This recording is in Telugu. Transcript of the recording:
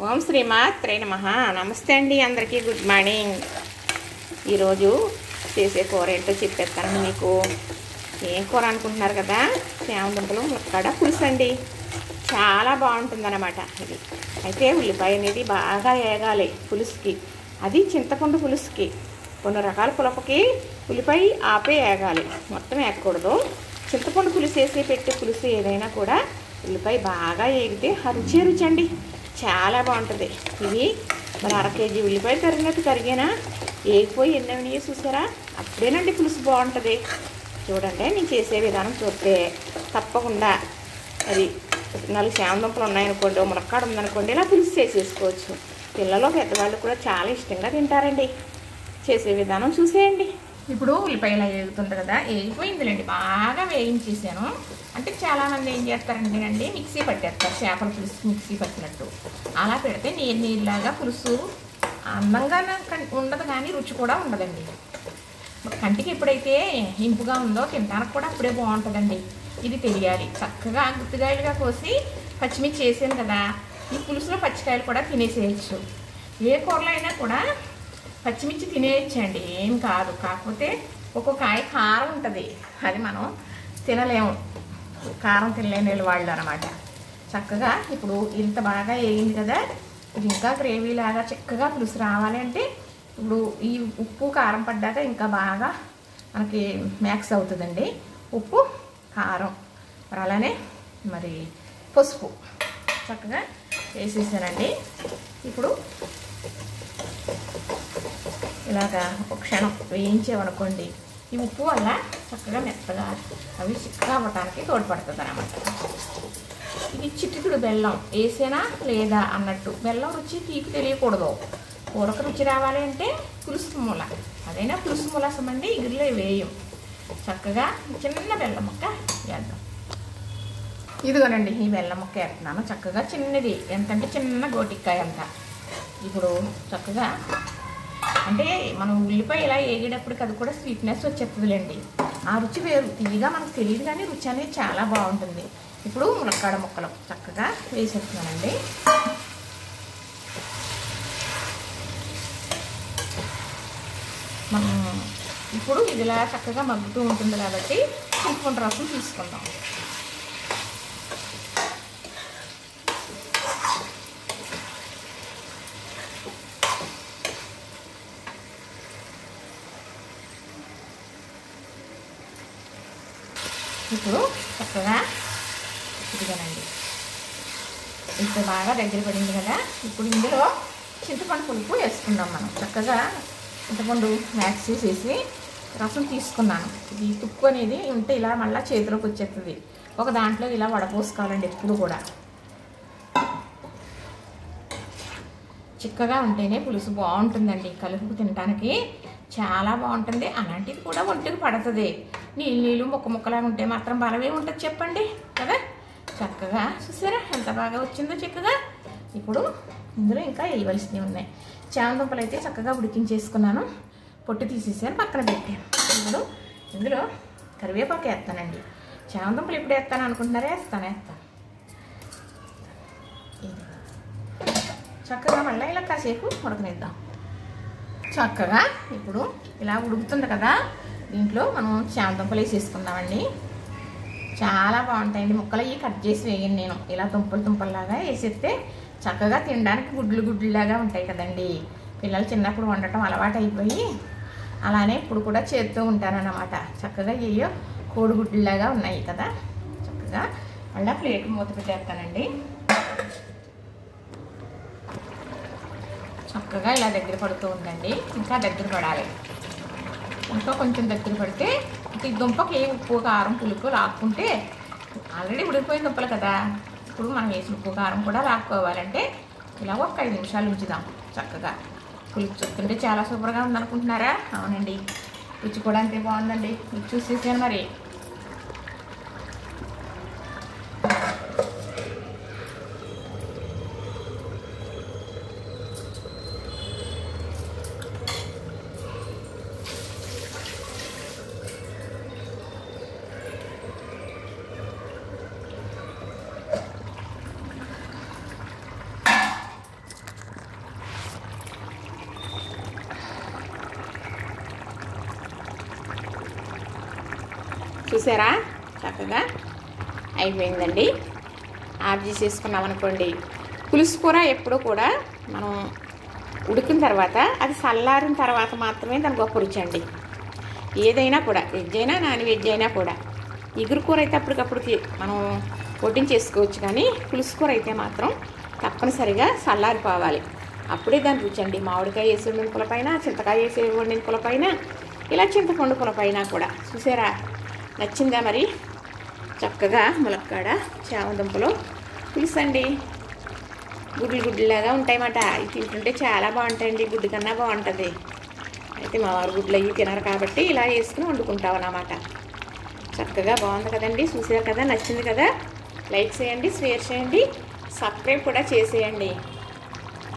ఓం శ్రీమాత్రే నమః. నమస్తే అండి అందరికీ. Good morning. ఈరోజు చేసే కూర ఏంటో చెప్పేస్తానండి మీకు. ఏం కూర అనుకుంటున్నారు కదా? చామదుంపలు ముక్కడ పులుసు అండి. చాలా బాగుంటుందన్నమాట ఇది. అయితే ఉల్లిపాయ అనేది బాగా వేగాలి పులుసుకి. అది చింతపండు పులుసుకి. కొన్ని రకాల పులపకి ఉల్లిపాయ ఆపే వేగాలి, మొత్తం వేయకూడదు. చింతపండు పులుసు వేసి పెట్టే పులుసు ఏదైనా కూడా ఉల్లిపాయ బాగా వేగితే రుచి అండి, చాలా బాగుంటుంది. ఇవి మరి 1/2 కేజీ ఉల్లిపాయ తరిగినట్టు తరిగినా వేగిపోయి ఎన్నెవనియో చూసారా? అప్పుడేనండి పులుసు బాగుంటుంది. చూడండి, నేను చేసే విధానం చూస్తే తప్పకుండా అది 4 చామదుంపలు ఉన్నాయనుకోండి, మునక్కాడ ఉందనుకోండి, ఇలా పులుసు చేసేసుకోవచ్చు. పిల్లలు పెద్దవాళ్ళు కూడా చాలా ఇష్టంగా తింటారండి. చేసే విధానం చూసేయండి. ఇప్పుడు ఉల్లిపాయలు వేగుతుంది కదా, వేగిపోయిందిలేండి, బాగా వేయించేసాను. అంటే చాలామంది ఏం చేస్తారంటే అండి, మిక్సీ పట్టేస్తారు, చేపల పులుసు మిక్సీ పట్టినట్టు. అలా పెడితే నీళ్ళలాగా పులుసు అందంగా ఉండదు, కానీ రుచి కూడా ఉండదండి. కంటికి ఎప్పుడైతే ఇంపుగా ఉందో తినడానికి కూడా అప్పుడే బాగుంటుందండి. ఇది తెలియాలి. చక్కగా గుత్తికాయలుగా కోసి పచ్చిమిర్చి వేసాను కదా, ఈ పులుసులో పచ్చికాయలు కూడా తినేసేయచ్చు. ఏ కూరలో అయినా కూడా పచ్చిమిర్చి తినేయచ్చండి, ఏం కాదు. కాకపోతే ఒక్కొక్క కాయ కారం ఉంటుంది, అది మనం తినలేము, కారం తినలేని వాళ్ళు అనమాట. చక్కగా ఇప్పుడు ఇంత బాగా వేగింది కదా, ఇది ఇంకా గ్రేవీ లాగా చక్కగా పులుసు రావాలి అంటే ఇప్పుడు ఈ ఉప్పు కారం పడ్డాక ఇంకా బాగా మనకి మ్యాక్స్ అవుతుందండి. ఉప్పు కారం మరి అలానే మరి పసుపు చక్కగా వేసేసానండి. ఇప్పుడు ఇలాగా ఒక క్షణం వేయించేవనుకోండి, ఈ ఉప్పు వల్ల చక్కగా మెత్తగా అవి చిక్కగా అవ్వటానికి తోడ్పడుతుంది అన్నమాట. ఇది చిటికుడు బెల్లం వేసేనా లేదా అన్నట్టు. బెల్లం రుచి తీపి తెలియకూడదు. కూరకు రుచి రావాలి అంటే పులుసు మూల, అదైనా పులుసు మూలసమండి, ఇగురులో వేయం. చక్కగా చిన్న బెల్లం ముక్క వేద్దాం. ఇదిగోనండి, ఈ బెల్లం ముక్క వేస్తున్నాను. చక్కగా చిన్నది, ఎంతంటే చిన్న గోటికాయ అంత. ఇప్పుడు చక్కగా అంటే మనం ఉల్లిపాయ ఇలా వేగేటప్పటికి అది కూడా స్వీట్నెస్ వచ్చేస్తుందిలేండి. ఆ రుచి వేరు, తీయగా మనకు తెలియదు, కానీ రుచి అనేది చాలా బాగుంటుంది. ఇప్పుడు ములక్కాడ ముక్కలు చక్కగా వేసేస్తున్నానండి. మనం ఇప్పుడు ఇదిలా చక్కగా మగ్గుతూ ఉంటుంది కాబట్టి చింతపండు రసం తీసుకుందాం. ఇప్పుడు చక్కగా ఇదిగానండి, ఇంత బాగా దగ్గర పడింది కదా. ఇప్పుడు ఇందులో చింతపండు పులుపు వేసుకుందాం మనం. చక్కగా చింతపండు మ్యాక్స్ చేసేసి రసం తీసుకున్నాను. ఇది తుక్కు అనేది ఉంటే ఇలా మళ్ళీ చేతిలోకి వచ్చేస్తుంది. ఒక దాంట్లో ఇలా వడపోసుకోవాలండి ఎప్పుడు కూడా. చిక్కగా ఉంటేనే పులుసు బాగుంటుందండి, కలుపుకు తినడానికి చాలా బాగుంటుంది. అలాంటిది కూడా ఒంటికి పడుతుంది. నీళ్ళు ముక్కలాగా ఉంటే మాత్రం బలమే ఉంటుంది చెప్పండి కదా. చక్కగా చూసారా ఎంత బాగా వచ్చిందో చక్కగా. ఇప్పుడు ఇందులో ఇంకా వేయవలసినవి ఉన్నాయి. చామదుంపలు అయితే చక్కగా ఉడికించేసుకున్నాను, పొట్టు తీసేసాను, పక్కన పెట్టాను. ఇప్పుడు ఇందులో కరివేపాకు వేస్తానండి. చామదుంపలు ఎప్పుడు వేస్తాను అనుకుంటున్నారా? వేస్తాను. చక్కగా మళ్ళీ ఇలా కాసేపు ఉడకనిద్దాం. చక్కగా ఇప్పుడు ఇలా ఉడుకుతుంది కదా, దీంట్లో మనం చామదుంపలు వేసేసుకుందామండి. చాలా బాగుంటాయండి ముక్కలు. ఇవి కట్ చేసి వేయను నేను, ఇలా దుంపల్లాగా వేసేస్తే చక్కగా తినడానికి గుడ్లులాగా ఉంటాయి కదండి. పిల్లలు చిన్నప్పుడు వండటం అలవాటు అయిపోయి అలానే ఇప్పుడు కూడా చేస్తూ ఉంటానన్నమాట. చక్కగా ఏయో కోడిగుడ్లులాగా ఉన్నాయి కదా. చక్కగా మళ్ళీ ప్లేట్ మూత పెట్టేస్తానండి. చక్కగా ఇలా దగ్గర పడుతూ ఉందండి, ఇంకా దగ్గర పడాలి. ఇంకా కొంచెం దగ్గర పడితే ఈ దుంపకి ఉప్పు కారం పులుపు లాక్కుంటే, ఆల్రెడీ ఉడికిపోయిన దుంపలు కదా, ఇప్పుడు మనం వేసిన ఉప్పు కారం కూడా లాక్కోవాలంటే ఇలా ఒక 5 నిమిషాలు ఉంచుదాం. చక్కగా పులుపు చూస్తుంటే చాలా సూపర్గా ఉందనుకుంటున్నారా? అవునండి, రుచి కూడా అంతే బాగుందండి. రుచి చూసేసాను మరి. చూసారా చక్కగా అయిపోయిందండి. ఆఫ్ చేసేసుకున్నాం అనుకోండి. పులుసు కూర ఎప్పుడూ కూడా మనం ఉడికిన తర్వాత అది చల్లారిన తర్వాత మాత్రమే దాని గొప్ప రుచి అండి. ఏదైనా కూడా వెజ్ అయినా నాన్ వెజ్ అయినా కూడా. ఇగురు కూర అయితే అప్పటికప్పుడుకి మనం వడ్డించేసుకోవచ్చు, కానీ పులుసు కూర అయితే మాత్రం తప్పనిసరిగా చల్లారిపోవాలి. అప్పుడే దాని రుచి అండి. మామిడికాయ వేసి వండిన పులపైన, చింతకాయ వేసి వండిన పులపైన, ఇలా చింతపండు పులపైన కూడా. చూసారా నచ్చిందా మరి? చక్కగా ములక్కాడ చామదుంపలో పులుసు అండి. గుడ్లు గుడ్లులాగా ఉంటాయన్నమాట. ఇవి తింటుంటే చాలా బాగుంటాయండి. గుడ్డు కన్నా బాగుంటుంది. అయితే మా వారు గుడ్లు అవి తినరు కాబట్టి ఇలా వేసుకుని వండుకుంటాం అన్నమాట. చక్కగా బాగుంది కదండి. చూసారు కదా, నచ్చింది కదా. లైక్ చేయండి, షేర్ చేయండి, సబ్స్క్రైబ్ కూడా చేసేయండి.